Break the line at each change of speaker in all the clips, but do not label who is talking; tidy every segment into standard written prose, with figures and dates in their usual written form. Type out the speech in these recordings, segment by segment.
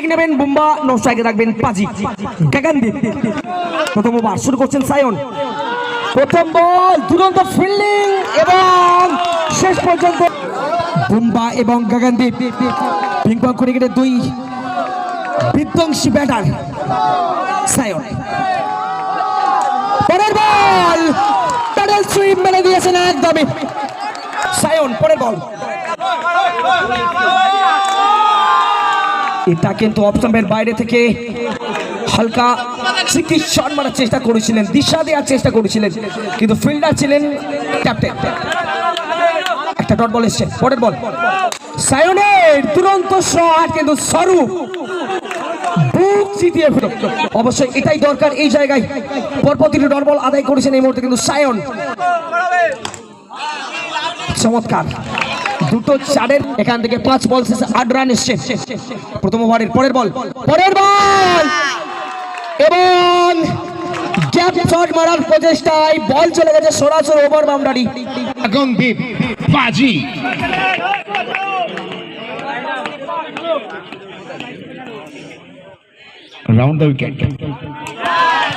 Strike নেবেন Bumba, no স্ট্রাইকে রাখবেন পাজি। গাগনদীপ প্রথম ওভার শুরু করছেন সায়ন। প্রথম বল, দুরন্ত ফিল্ডিং এবং শেষ পর্যন্ত বুম্বা এবং গাগনদীপ পিংপং ক্রিকেটের দুই বিধ্বংসী ব্যাটার। সায়ন পরের বল, প্যাডেল সুইপ মেরে দিয়েছেন একদমই। সায়ন পরের বল, এটা কিন্তু অপশনের বাইরে থেকে হালকা চিকিৎসা মারার চেষ্টা করেছিলেন, দিশা দেওয়ার চেষ্টা করেছিলেন, কিন্তু ফিল্ডার ছিলেন ক্যাপ্টেন। একটা ডট বল এসছে। পরের বল, সায়নের দুরন্ত শট, কিন্তু স্বরূপ বুক চিতিয়ে ফেল। অবশ্যই এটাই দরকার এই জায়গায়। পরপর দুটি ডট বল আদায় করেছেন এই মুহূর্তে কিন্তু সায়ন। চমৎকার দুটো চারের, এখান থেকে 5 বল শেষে 8 রান এসছে প্রথম ওভারের। পরের বল এবং গ্যাপ শট মারার প্রচেষ্টায় বল চলে গেছে সরাসরি ওভার বাউন্ডারি।
গাগনদীপ পাজি রাউন্ড দ্য উইকেট।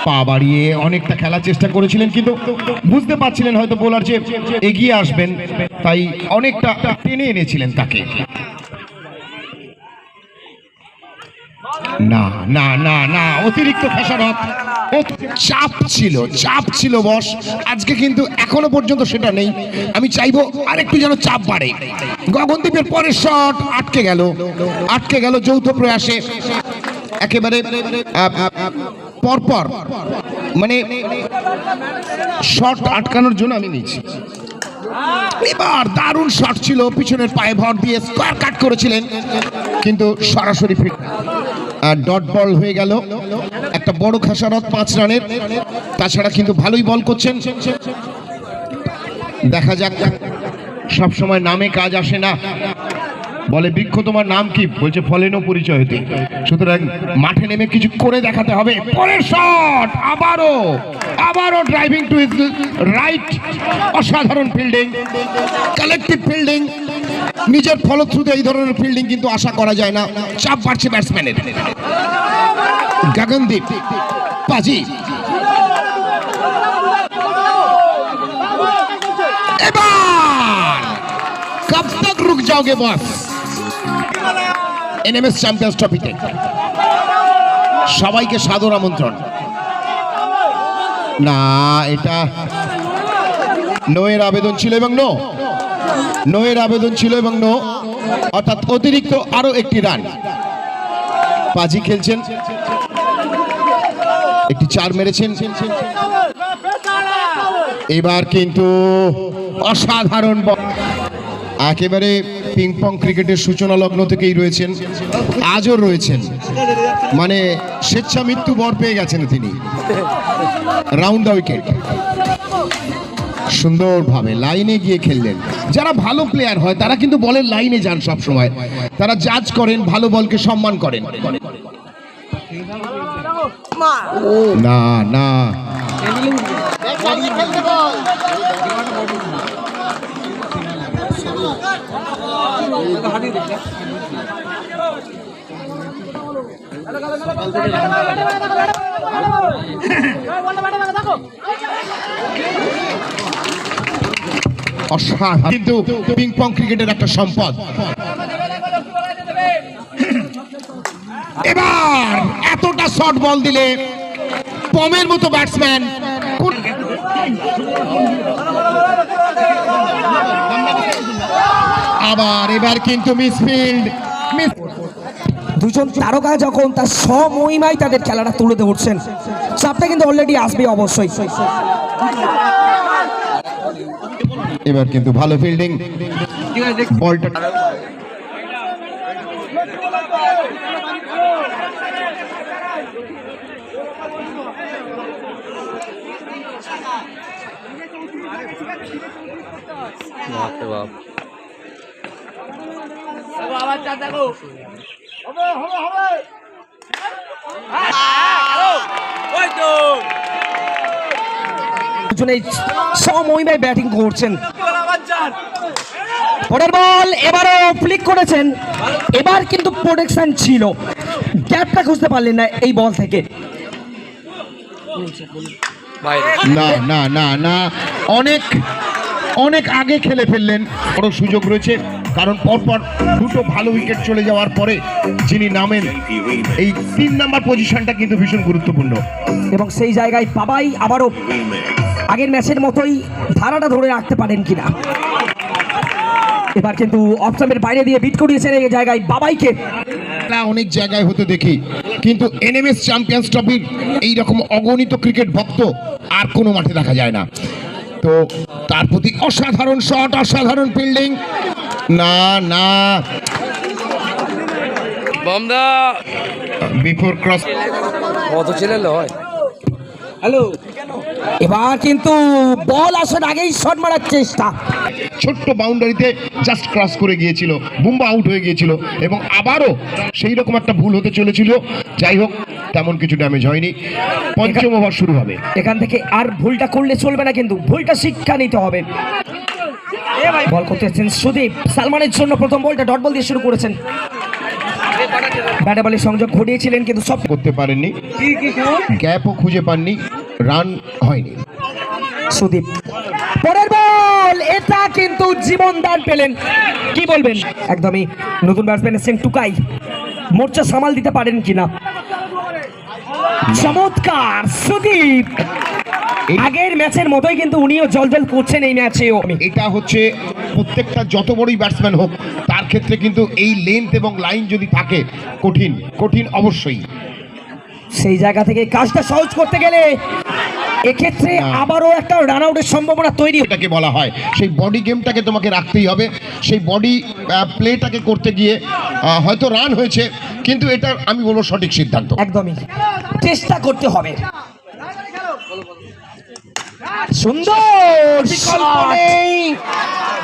পা বাড়িয়ে অনেকটা খেলার চেষ্টা করেছিলেন, কিন্তু বুঝতে পারছিলেন হয়তো বোলার যে এগিয়ে আসবেন, তাই অনেকটা টেনে এনেছিলেন তাকে। না না না না, অতিরিক্ত খেসারত, চাপ ছিল বস। আজকে কিন্তু এখনো পর্যন্ত সেটা নেই। আমি চাইবো আরেকটু যেন চাপ বাড়ে। গগনদীপের পরের শট আটকে গেল যৌথ প্রয়াসে। একেবারে পরপর মানে শট আটকানোর জন্য আমি নিচ্ছি। এবার দারুণ শট ছিল, পিছনের পায়ে ভর দিয়ে স্কোয়ার কাট করেছিলেন, কিন্তু সরাসরি ফিট ডট বল হয়ে গেল। একটা বড় খেসারত 5 রানের। তাছাড়া কিন্তু ভালোই বল করছেন। দেখা যাক, সব সময় নামে কাজ আসে না। বলে বৃক্ষ তোমার নাম কি, বলছে ফলেনও পরিচয় হতে। সুতরাং মাঠে নেমে কিছু করে দেখাতে হবে। পরের শট, আবারও ড্রাইভিং টু হিজ রাইট। অসাধারণ ফিল্ডিং, কালেকটিভ ফিল্ডিং। নিজের ফলশ্রুতি এই ধরনের ফিল্ডিং কিন্তু আশা করা যায় না। চাপ বাড়ছে ব্যাটসম্যানের। গাগনদীপ পাজি এবার কব তক রুক যাওগে বস। এনএমএস চ্যাম্পিয়ন্স ট্রফিতে সবাইকে সাদর আমন্ত্রণ। না, এটা নোয়ের আবেদন ছিল এবং নো, অর্থাৎ অতিরিক্ত আরো একটি রান। পাজি খেলছেন, একটি 4 মেরেছেন। এবার কিন্তু অসাধারণ বল। একেবারে পিংপং ক্রিকেটের সূচনা লগ্ন থেকেই রয়েছেন, আজও রয়েছেন, মানে স্বেচ্ছা মৃত্যু বর পেয়ে গেছেন তিনি। রাউন্ড দ্য উইকেট, সুন্দরভাবে লাইনে গিয়ে খেললেন। যারা ভালো প্লেয়ার হয় তারা কিন্তু বলের লাইনে যান সব সময়, তারা জাজ করেন, ভালো বলকে সম্মান করেন। না না, অসাধারণ কিন্তু পিংপং ক্রিকেটের একটা সম্পদ। এবার এতটা শর্ট বল দিলে পমের মতো ব্যাটসম্যান এবার কিন্তু মিসফিল্ড।
দুজন তারকা যখন তার সমহিমায় তাদের খেলাটা তুলে ধরছেন, চাপটা কিন্তু অলরেডি আসবে অবশ্যই।
এবার কিন্তু ভালো ফিল্ডিং, বলটা
দুজনেই সমহিমায় ব্যাটিং করছেন। পরের বল, এবারও ফ্লিক করেছেন। এবার কিন্তু প্রোটেকশন ছিল, গ্যাপটা খুঁজতে পারলেন না এই বল থেকে।
না না না না, অনেক অনেক আগে খেলে ফেললেন। বড় সুযোগ রয়েছে, কারণ পরপর দুটো ভালো উইকেট চলে যাওয়ার পরে যিনি নামেন, এই 3 নাম্বার পজিশনটা কিন্তু ভীষণ গুরুত্বপূর্ণ।
এবং সেই জায়গায় বাবাই আবারও আগের ম্যাচের মতোই ধারাটা ধরে রাখতে পারেন কিনা। এবার কিন্তু অপশনের বাইরে দিয়ে বিট করিয়েছেন এই জায়গায় বাবাইকে।
অনেক জায়গায় হতে দেখি, কিন্তু এনএমএস চ্যাম্পিয়ন্স ট্রফির এইরকম অগণিত ক্রিকেট ভক্ত আর কোনো মাঠে দেখা যায় না। তো তার প্রতি অসাধারণ শট, অসাধারণ ফিল্ডিং। না না,
বমদা
বিফোর ক্রস।
কত ছেলে হয়।
হ্যালো, এবার কিন্তু বল আসার আগেই শট মারার চেষ্টা।
ছোট্ট বাউন্ডারিতে জাস্ট ক্রস করে গিয়েছিল, বুম্বা আউট হয়ে গিয়েছিল, এবং আবারও সেই রকম একটা ভুল হতে চলেছিল। যাই হোক, তেমন কিছু ড্যামেজ হয়নি। পঞ্চম ওভার শুরু হবে।
এখান থেকে আর ভুলটা করলে চলবে না, কিন্তু ভুলটা শিক্ষা নিতে হবে। বল করতেছেন সুদীপ, সালমানের জন্য প্রথম বলটা ডট বল দিয়ে শুরু করেছেন। ব্যাটে বলে সংযোগ ঘটিয়েছিলেন, কিন্তু সব
করতে পারেননি, গ্যাপও খুঁজে পাননি, রান হয়নি।
সুদীপ পরের বল, এটা কিন্তু জীবনদান পেলেন। কি বলবেন? একদমই নতুন ব্যাটসম্যান এসেছেন টুকাই, মোর্চা সামাল দিতে পারেন কিনা। চমৎকার সুদীপ, আগের ম্যাচের মতোই কিন্তু উনিও জলজল করছেন এই ম্যাচেও।
এটা হচ্ছে প্রত্যেকটা যত বড়ই ব্যাটসম্যান হোক, তার ক্ষেত্রে কিন্তু এই লেন্থ এবং লাইন যদি থাকে, কঠিন কঠিন অবশ্যই।
সেই জায়গা থেকে কাজটা সহজ করতে গেলে এক্ষেত্রে আবারও একটা রান আউটের সম্ভাবনা তৈরি।
এটাকে বলা হয় সেই বডি গেমটাকে তোমাকে রাখতেই হবে। সেই বডি প্লেটাকে করতে গিয়ে হয়তো রান হয়েছে, কিন্তু এটা আমি বলবো সঠিক সিদ্ধান্ত।
একদমই চেষ্টা করতে হবে। সুন্দর shot!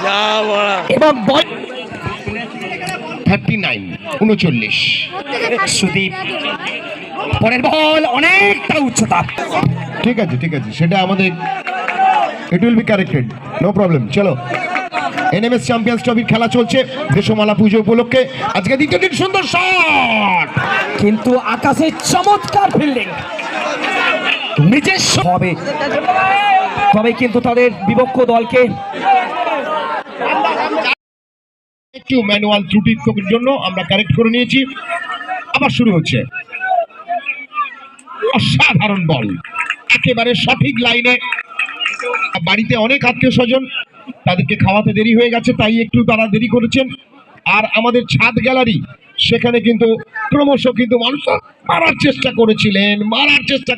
যা বড়া।
এবং বল
39
সুদীপ, পরের বল অনেকটা উচ্চতা।
ঠিক আছে ঠিক আছে, সেটা আমাদের it will be corrected, no problem. চলো, এনএমএস চ্যাম্পিয়ন্স ট্রফির খেলা চলছে দেশমালা পুজো উপলক্ষে। আজকে দ্বিতীয় দিন, সুন্দর শট,
কিন্তু আকাশে চমৎকার ফিল্ডিং নিজস্ব হবে, তবে কিন্তু তাদের বিপক্ষ দলকে
একটু ম্যানুয়াল ত্রুটির জন্য আমরা কারেক্ট করে নিয়েছি। আবার শুরু হচ্ছে। অসাধারণ বল, একেবারে সঠিক লাইনে। বাড়িতে অনেক আত্মীয় স্বজন, তাদেরকে খাওয়াতে দেরি হয়ে গেছে, তাই একটু তারা দেরি করেছেন। আর আমাদের ছাদ গ্যালারি, সেখানে কিন্তু ক্রমশ কিন্তু মানুষ মারার চেষ্টা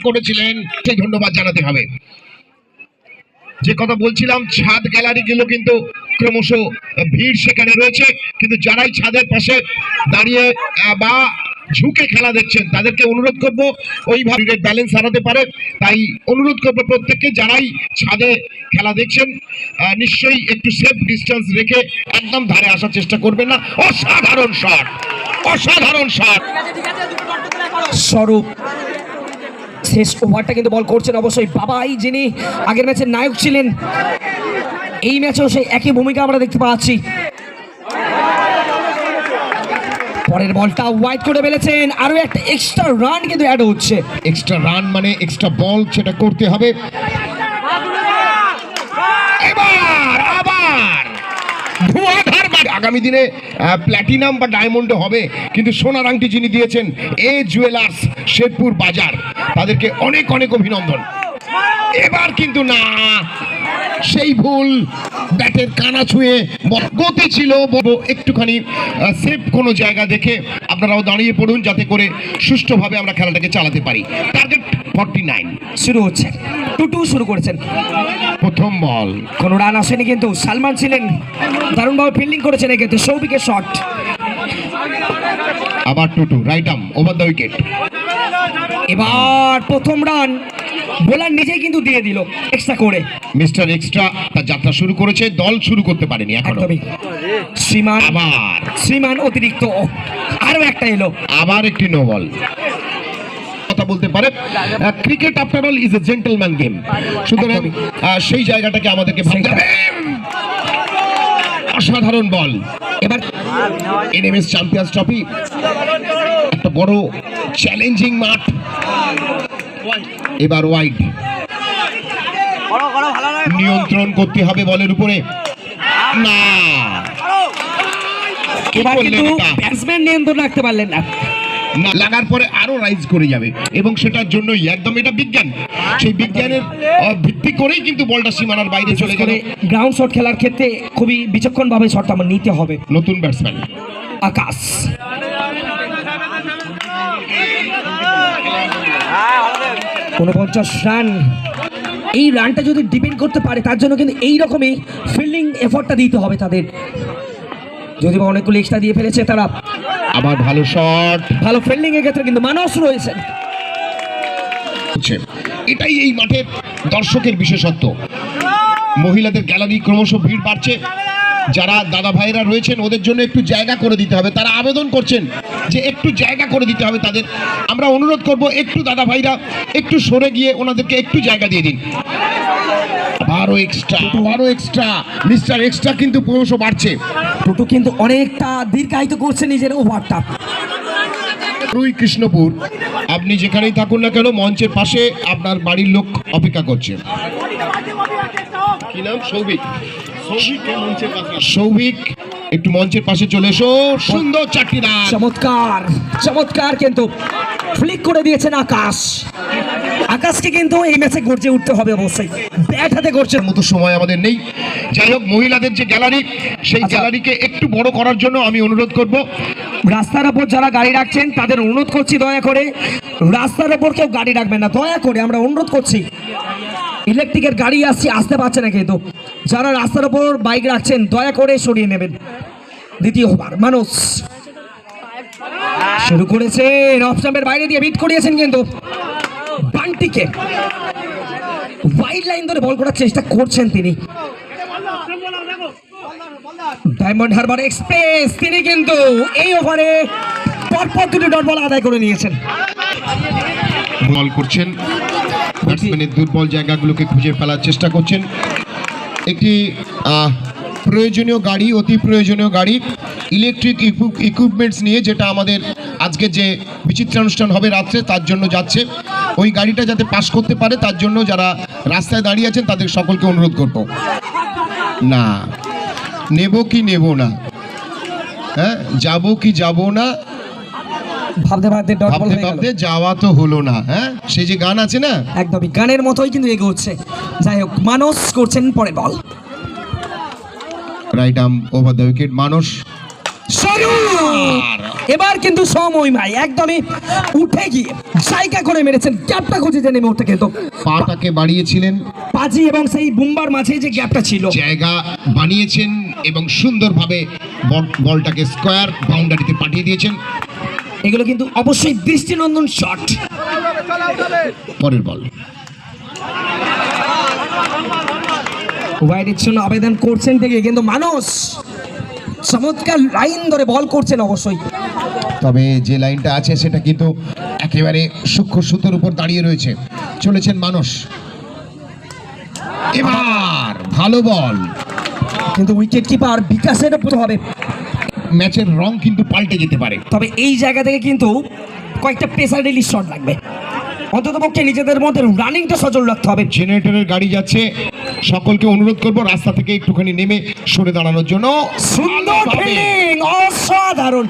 করেছিলেন, সেই ধন্যবাদ জানাতে হবে। যে কথা বলছিলাম, ছাদ গ্যালারি গুলো কিন্তু ক্রমশ ভিড় সেখানে রয়েছে, কিন্তু যারাই ছাদের পাশে দাঁড়িয়ে বা ঝুঁকে খেলা দেখছেন, তাদেরকে অনুরোধ করব ওইভাবে ব্যালেন্স হারাতে পারে। তাই অনুরোধ করব প্রত্যেককে, যারাই ছাদে খেলা দেখছেন, নিশ্চয়ই একটু সেফ ডিস্টেন্স রেখে একদম ধারে আসার চেষ্টা করবেন না। অসাধারণ শট, অসাধারণ শট।
স্বরূপ শেষ ওভারটা কিন্তু বল করছেন অবশ্যই বাবাই, যিনি আগের ম্যাচের নায়ক ছিলেন। এই ম্যাচেও সেই একই ভূমিকা আমরা দেখতে পাচ্ছি। পরের বলটা ওয়াইড করে ফেলেছেন, আরো একটা এক্সট্রা রান কিন্তু অ্যাড হচ্ছে।
এক্সট্রা রান মানে এক্সট্রা বল, সেটা করতে হবে। এবার আবার ধোঁয়াধার। আগামী দিনে প্ল্যাটিনাম বা ডায়মন্ড হবে, কিন্তু সোনার আংটি যিনি দিয়েছেন এ জুয়েলার্স শেরপুর বাজার, তাদেরকে অনেক অনেক অভিনন্দন। এবার কিন্তু না, সেই ভুল, ব্যাটের কানা ছুঁয়ে গতি ছিল। একটুখানি সেফ কোনো জায়গা দেখে আপনারাও দাঁড়িয়ে পড়ুন, যাতে করে সুষ্ঠুভাবে আমরা খেলাটাকে চালাতে পারি। টার্গেট 49
শুরু হচ্ছে। 2-2 শুরু করেছেন।
প্রথম বল,
কোনো রান আসেনি, কিন্তু সালমান ছিলেন, দারুণভাবে ফিল্ডিং করেছেন এক্ষেত্রে। সৌভিকের শট,
আবার 2-2 right arm over the wicket.
এবার প্রথম রান বোলার নিজেই কিন্তু দিয়ে দিল এক্সট্রা করে।
মিস্টার এক্সট্রা তার যাত্রা শুরু করেছে, দল শুরু করতে পারেনি এখনো।
একদমই শ্রীমান,
আবার
শ্রীমান অতিরিক্ত, আরো একটা এলো।
আবার একটি নো বল। কথা বলতে পারে, cricket after all is a gentleman game, সুতরাং সেই জায়গাটাকে আমাদেরকে ভাবতে হবে। অসাধারণ বল। এবার এনএমএস চ্যাম্পিয়ন্স ট্রফি একটা বড় চ্যালেঞ্জিং মাঠ। এবার ওয়াইড, নিয়ন্ত্রণ করতে হবে বলের উপরে। না,
এবার কিন্তু ব্যাটসম্যান নিয়ন্ত্রণ রাখতে পারলেন না।
না লাগার পরে আরো রাইজ করে যাবে এবং সেটার জন্যই একদম এটা বিজ্ঞান, সেই বিজ্ঞানের ভিত্তি করেই কিন্তু বলটা সীমানার বাইরে চলে গেল।
গ্রাউন্ড শট খেলার ক্ষেত্রে খুবই বিচক্ষণ ভাবে শটটা আমার নিতে হবে।
নতুন ব্যাটসম্যান
আকাশ, 49 রান। এই রানটা যদি ডিপেন্ড করতে পারে তার জন্য কিন্তু এইরকমই ফিল্ডিং এফোর্টটা দিতে হবে তাদের। যদি বা অনেকগুলো এক্সট্রা দিয়ে ফেলেছে তারা।
আবার ভালো শট,
ভালো ফিল্ডিং এর ক্ষেত্রে কিন্তু মানুষ রয়েছেন।
এটাই এই মাঠের দর্শকের বিশেষত্ব। মহিলাদের গ্যালারি ক্রমশ ভিড় বাড়ছে। যারা দাদা ভাইরা রয়েছেন ওদের জন্য একটু জায়গা করে দিতে হবে। তারা আবেদন করছেন যে একটু জায়গা করে দিতে হবে তাদের। আমরা অনুরোধ করব একটু দাদা ভাইরা একটু সরে গিয়ে ওনাদেরকে একটু জায়গা দিয়ে দিন। আরো এক্সট্রা মিস্টার এক্সট্রা কিন্তু ক্রমশ বাড়ছে।
টুটু কিন্তু অনেকটা দীর্ঘায়িত করছে নিজের ওভারটা।
রুই কৃষ্ণপুর, আপনি যেখানেই থাকুন না কেন মঞ্চের পাশে আপনার বাড়ির লোক অপেক্ষা করছে। কি নাম? সৌভিক। সৌভিক একটু মঞ্চের পাশে চলে এসো। সুন্দর 4টি রান।
চমৎকার কিন্তু ফ্লিক করে দিয়েছেন আকাশ। আকাশকে কিন্তু এই ম্যাচে গর্জে উঠতে হবে অবশ্যই। ব্যাট হাতে গর্জে
মতো সময় আমাদের নেই। যাই হোক, মহিলাদের যে গ্যালারি সেই গ্যালারিকে একটু বড় করার জন্য আমি অনুরোধ করব।
রাস্তার ওপর যারা গাড়ি রাখছেন তাদের অনুরোধ করছি দয়া করে রাস্তার ওপর কেউ গাড়ি রাখবেন না, দয়া করে আমরা অনুরোধ করছি। ইলেকট্রিকের গাড়ি আসতে পারছে না, কিন্তু যারা রাস্তার ওপর বাইক রাখছেন দয়া করে সরিয়ে নেবেন। দ্বিতীয় ওভার মানুষ শুরু করেছেন, অফ স্টাম্পের বাইরে দিয়ে বিট করিয়েছেন কিন্তু বান্টিকে ওয়াইড লাইন ধরে বল করার চেষ্টা করছেন তিনি। ডায়মন্ড হারবার এক্সপ্রেস তিনি কিন্তু এই ওভারে পরপর 2টি ডট বল আদায় করে নিয়েছেন।
বল করছেন, ব্যাটসম্যানের দুর্বল জায়গাগুলোকে খুঁজে ফেলার চেষ্টা করছেন। একটি প্রয়োজনীয় গাড়ি, অতি প্রয়োজনীয় গাড়ি, ইলেকট্রিক ইকুইপমেন্টস নিয়ে, যেটা আমাদের আজকে যে বিচিত্রানুষ্ঠান হবে রাত্রে তার জন্য যাচ্ছে। ওই গাড়িটা যাতে পাস করতে পারে তার জন্য যারা রাস্তায় দাঁড়িয়ে আছেন তাদের সকলকে অনুরোধ করব। না, নেব কি নেব না, হ্যাঁ যাব কি যাব না,
ভাবতে ভাবতে
যাওয়া তো হলো না। হ্যাঁ, সেই যে গান আছে না,
একদমই গানের মতোই কিন্তু এগোচ্ছে। যাই হোক, মানুষ করছেন পরে বল।
Right arm over the wicket. মানুষ
এবার কিন্তু সময় একদমই উঠে গিয়ে জায়গা করে মেরেছেন। গ্যাপটা খুঁজেছেন এই মুহূর্তে, কিন্তু
পাটাকে বাড়িয়েছিলেন
পাজি এবং সেই বুম্বার মাঝে যে গ্যাপটা ছিল
জায়গা বানিয়েছেন এবং সুন্দরভাবে বলটাকে স্কোয়ার বাউন্ডারিতে পাঠিয়ে দিয়েছেন।
এগুলো কিন্তু অবশ্যই দৃষ্টিনন্দন শট।
পরের বল
ওয়াইডের জন্য আবেদন করছেন থেকে, কিন্তু মানুষ চমৎকার লাইন ধরে বল করছেন অবশ্যই।
তবে যে লাইনটা আছে সেটা কিন্তু একেবারে সূক্ষ্ম সুতোর উপর দাঁড়িয়ে রয়েছে। চলেছেন মানুষ, এবার ভালো বল,
কিন্তু উইকেট কিপার বিকাশের উপর হবে।
ম্যাচের রং কিন্তু পাল্টে যেতে পারে।
তবে এই জায়গা থেকে কিন্তু কয়েকটা প্রেসার রিলিজ শট লাগবে, অন্ততপক্ষে নিজেদের মধ্যে রানিংটা সচল রাখতে হবে।
জেনারেটরের গাড়ি যাচ্ছে, সকলকে অনুরোধ করব রাস্তা থেকে একটুখানি নেমে সরে দাঁড়ানোর জন্য।
সুন্দর ফিল্ডিং, অসাধারণ,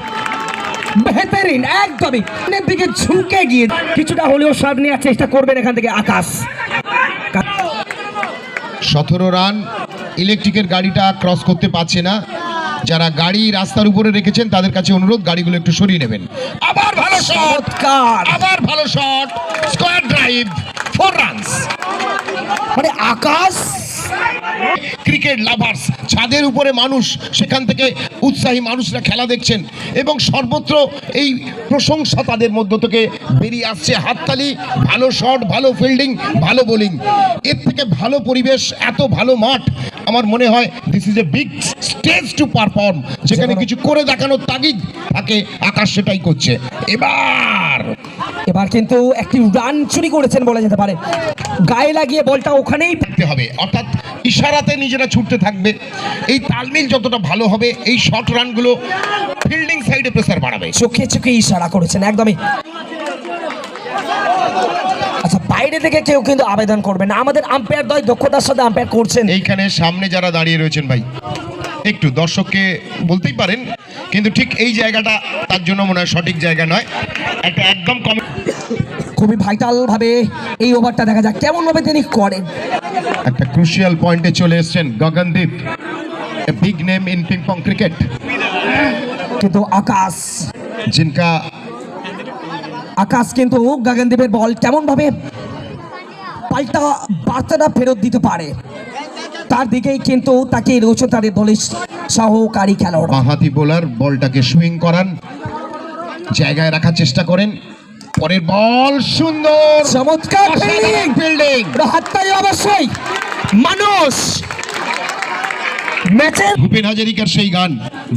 বেহতরিন, একদমই দিকে ঝুঁকে গিয়ে কিছুটা হলেও শট নেওয়ার চেষ্টা করবেন এখান থেকে আকাশ।
17 রান। ইলেকট্রিকের গাড়িটা ক্রস করতে পারছে না। যারা গাড়ি রাস্তার উপরে রেখেছেন তাদের কাছে অনুরোধ গাড়িগুলো একটু সরিয়ে নেবেন। আবার ভালো শট, আবার ভালো শট, স্কোয়ার ড্রাইভ, 4 রানস।
মানে আকাশ
ক্রিকেট লাভার্স, ছাদের উপরে মানুষ, সেখান থেকে উৎসাহী মানুষরা খেলা দেখছেন এবং সর্বত্র এই প্রশংসা তাদের মধ্য থেকে বেরিয়ে আসছে। হাততালি, ভালো শট, ভালো ফিল্ডিং, ভালো বোলিং, এর থেকে ভালো পরিবেশ, এত ভালো মাঠ, আমার মনে হয় this is a big stage to perform, যেখানে কিছু করে দেখানোর তাগিদ থাকে। আকাশ সেটাই করছে।
এবার কিন্তু একটি রান চুরি করেছেন বলা যেতে পারে, গায়ে লাগিয়ে বলটা ওখানেই
থাকতে হবে, অর্থাৎ ইশারাতে নিজেরা ছুটতে থাকবে। এই তালমিল যতটা ভালো হবে, এই শর্ট রানগুলো ফিল্ডিং সাইড সাইডে প্রেসার বাড়াবে।
চোখে চোখে ইশারা করেছেন একদমই। আচ্ছা, বাইরে থেকে কেউ কিন্তু আবেদন করবে না, আমাদের আম্পায়ার দয় দক্ষতার সাথে আম্পায়ার করছেন।
এইখানে সামনে যারা দাঁড়িয়ে রয়েছেন ভাই, একটু দর্শককে বলতেই পারেন, কিন্তু ঠিক এই জায়গাটা তার জন্য মনে হয় সঠিক জায়গা নয়। একটা একদম কম,
খুবই ভাইটাল ভাবে এই ওভারটা দেখা যাক কেমন ভাবে তিনি করেন।
একটা ক্রুশিয়াল পয়েন্টে চলে এসেছেন Gagandeep, a big name in ping pong cricket,
কিন্তু আকাশ কিন্তু গগনদীপের বল কেমন ভাবে পাল্টা বার্তাটা ফেরত দিতে পারে, তার দিকেই কিন্তু তাকে রয়েছে তাদের দলের সহকারী খেলোয়াড়।
বাঁহাতি বোলার বলটাকে সুইং করান, জায়গায় রাখার চেষ্টা করেন, পরের বল সুন্দর
চমৎকার
ফিল্ডিং,
হাততালি অবশ্যই মানুষ। ম্যাচের
ভূপেন হাজারিকার সেই গান,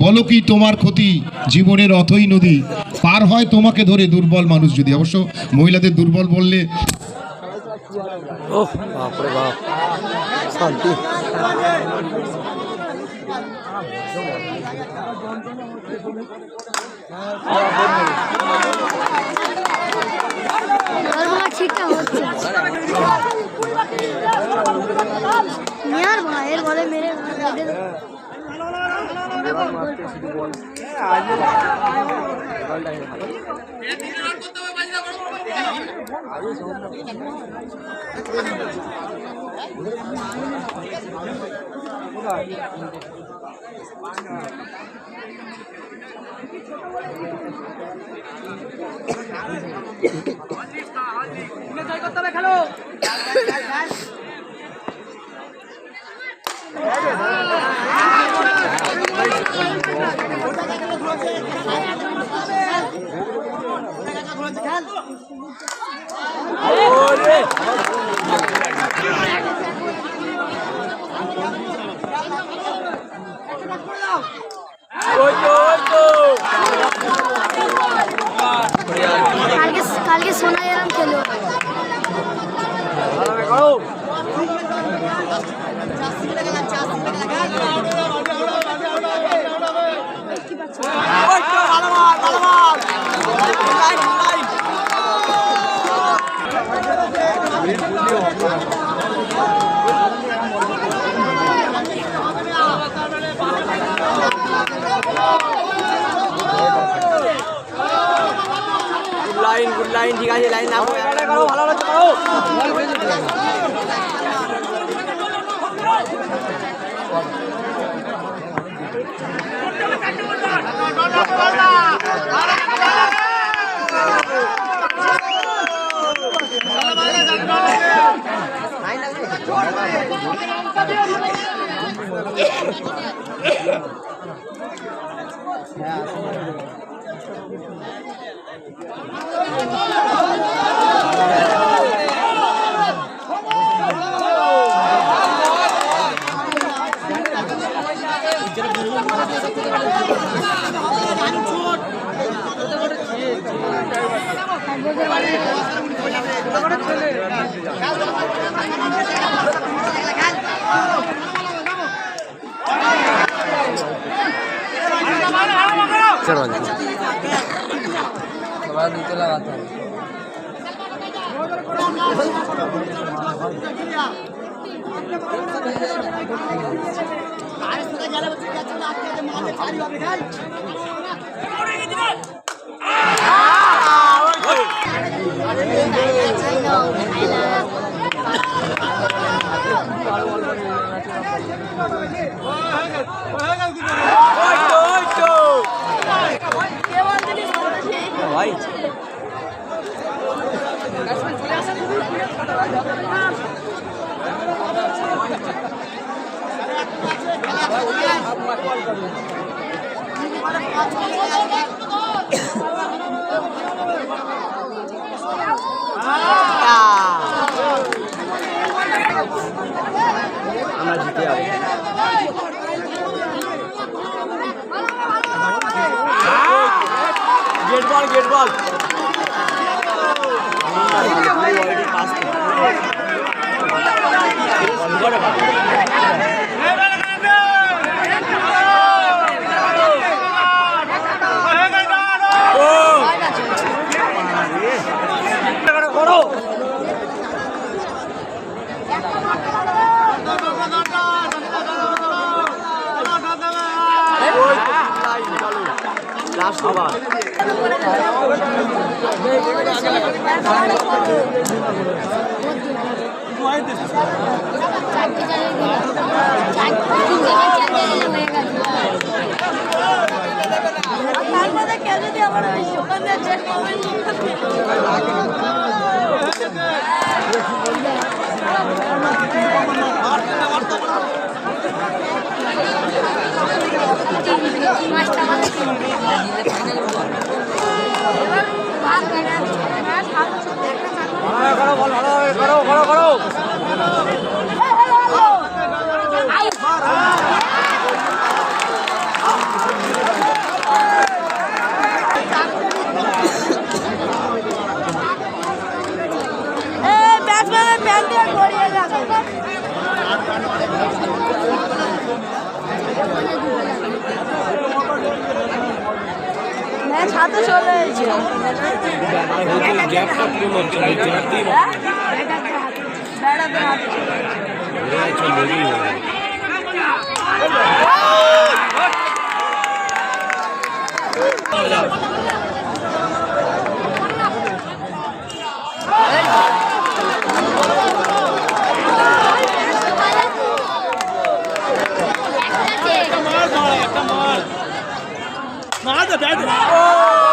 বলো কি তোমার ক্ষতি জীবনের অথই নদী, পার হয় তোমাকে ধরে দুর্বল মানুষ যদি। অবশ্য মহিলাদের দুর্বল বললে
ওহ বাপরে বাপ, শান্তি।
ঠিকঠাক হচ্ছে ভাইয়ের বলে মেরে খেলো। কালকে সোনা এরম খেলো।
গুড লাইন, ঠিক আছে, লাইন না করো, ভালো লাগছে করো। नीचे लगाता हूँ। আমরা জিতে যাবো। गेट बॉल पास লাস্ট ওভার
ছাত্র চলে এসেছে
Nada, velho.